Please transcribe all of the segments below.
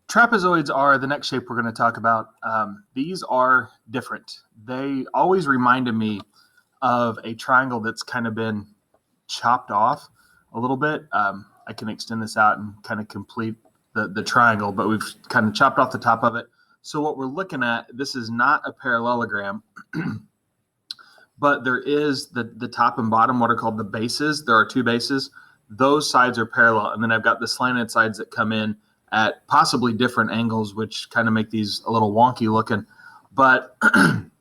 Trapezoids are the next shape we're going to talk about. These are different. They always reminded me of a triangle that's kind of been chopped off a little bit. I can extend this out and kind of complete the triangle, but we've kind of chopped off the top of it. So what we're looking at, this is not a parallelogram, but there is the top and bottom, what are called the bases. There are two bases. Those sides are parallel, and then I've got the slanted sides that come in at possibly different angles, which kind of make these a little wonky looking. But I'm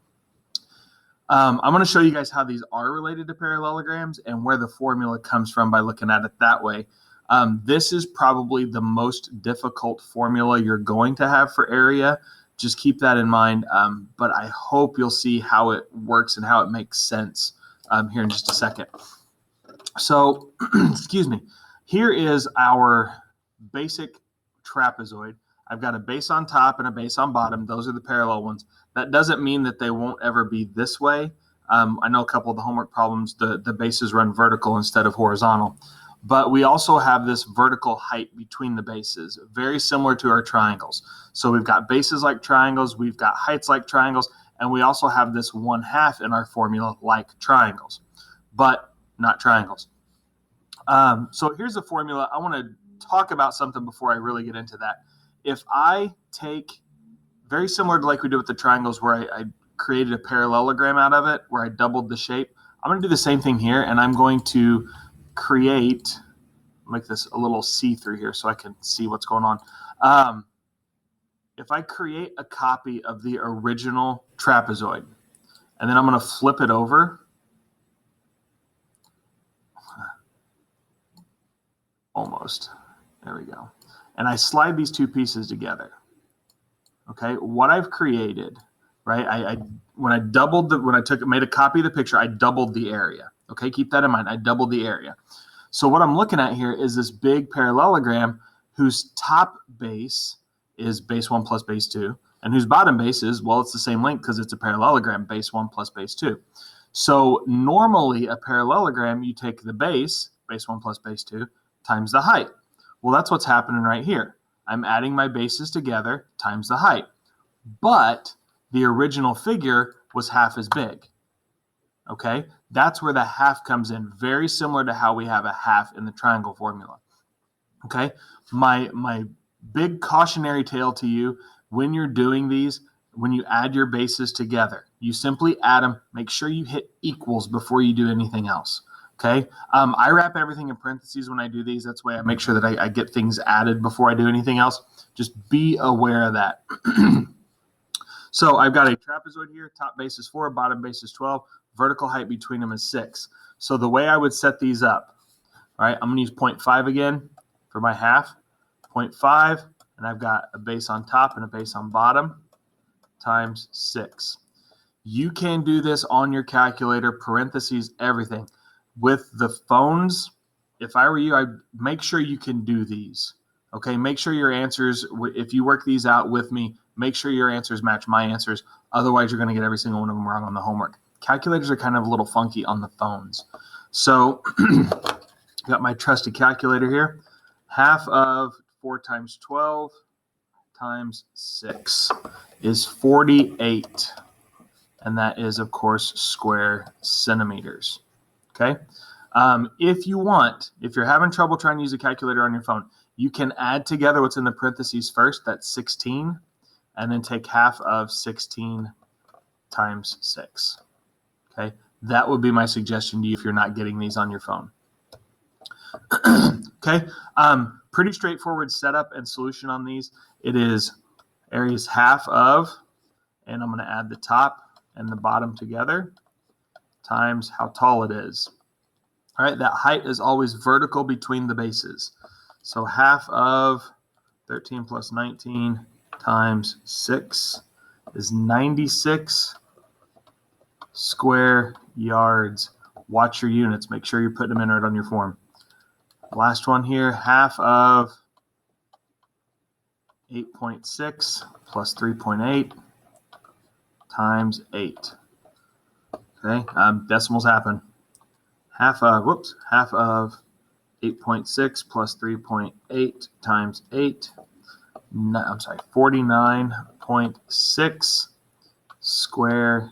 going to show you guys how these are related to parallelograms and where the formula comes from by looking at it that way. This is probably the most difficult formula you're going to have for area. Just keep that in mind. But I hope you'll see how it works and how it makes sense here in just a second. So, excuse me. Here is our basic trapezoid. I've got a base on top and a base on bottom. Those are the parallel ones. That doesn't mean that they won't ever be this way. I know a couple of the homework problems, the bases run vertical instead of horizontal. But we also have this vertical height between the bases, very similar to our triangles. So we've got bases like triangles, we've got heights like triangles, and we also have this 1/2 in our formula like triangles, but not triangles. So here's the formula. I want to talk about something before I really get into that. If I take, very similar to like we did with the triangles where I created a parallelogram out of it, where I doubled the shape, I'm going to do the same thing here, and I'm going to create, make this a little see-through here so I can see what's going on. If I create a copy of the original trapezoid, and then I'm going to flip it over, almost, there we go, and I slide these two pieces together. Okay, what I've created, right? When I made a copy of the picture, I doubled the area. Okay, keep that in mind. I doubled the area. So what I'm looking at here is this big parallelogram whose top base is base 1 plus base 2, and whose bottom base is, well, it's the same length because it's a parallelogram, base 1 plus base 2. So normally a parallelogram, you take the base 1 plus base 2, times the height. Well, that's what's happening right here. I'm adding my bases together times the height. But the original figure was half as big. Okay, that's where the half comes in, very similar to how we have a half in the triangle formula. Okay, my big cautionary tale to you, when you're doing these, when you add your bases together, you simply add them, make sure you hit equals before you do anything else. Okay, I wrap everything in parentheses when I do these. That's the way I make sure that I get things added before I do anything else. Just be aware of that. So I've got a trapezoid here, top base is 4, bottom base is 12, vertical height between them is 6. So the way I would set these up, all right, I'm going to use 0.5 again for my half, 0.5, and I've got a base on top and a base on bottom, times 6. You can do this on your calculator, parentheses, everything. With the phones, if I were you, I'd make sure you can do these. Okay, make sure your answers, if you work these out with me, make sure your answers match my answers. Otherwise, you're going to get every single one of them wrong on the homework. Calculators are kind of a little funky on the phones. So, got my trusty calculator here. Half of 4 times 12 times 6 is 48. And that is, of course, square centimeters. Okay. If you want, if you're having trouble trying to use a calculator on your phone, you can add together what's in the parentheses first. That's 16. And then take half of 16 times 6. Okay. That would be my suggestion to you if you're not getting these on your phone. Okay. Pretty straightforward setup and solution on these. It is area's half of, and I'm going to add the top and the bottom together, times how tall it is. All right, that height is always vertical between the bases. So half of 13 plus 19 times 6 is 96 square yards. Watch your units. Make sure you're putting them in right on your form. Last one here, half of 8.6 plus 3.8 times 8. Okay, decimals happen. Half of 8.6 plus 3.8 times 8 49.6 square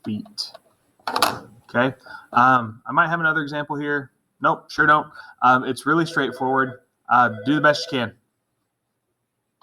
feet. Okay. I might have another example here. Nope, sure don't. It's really straightforward. Do the best you can.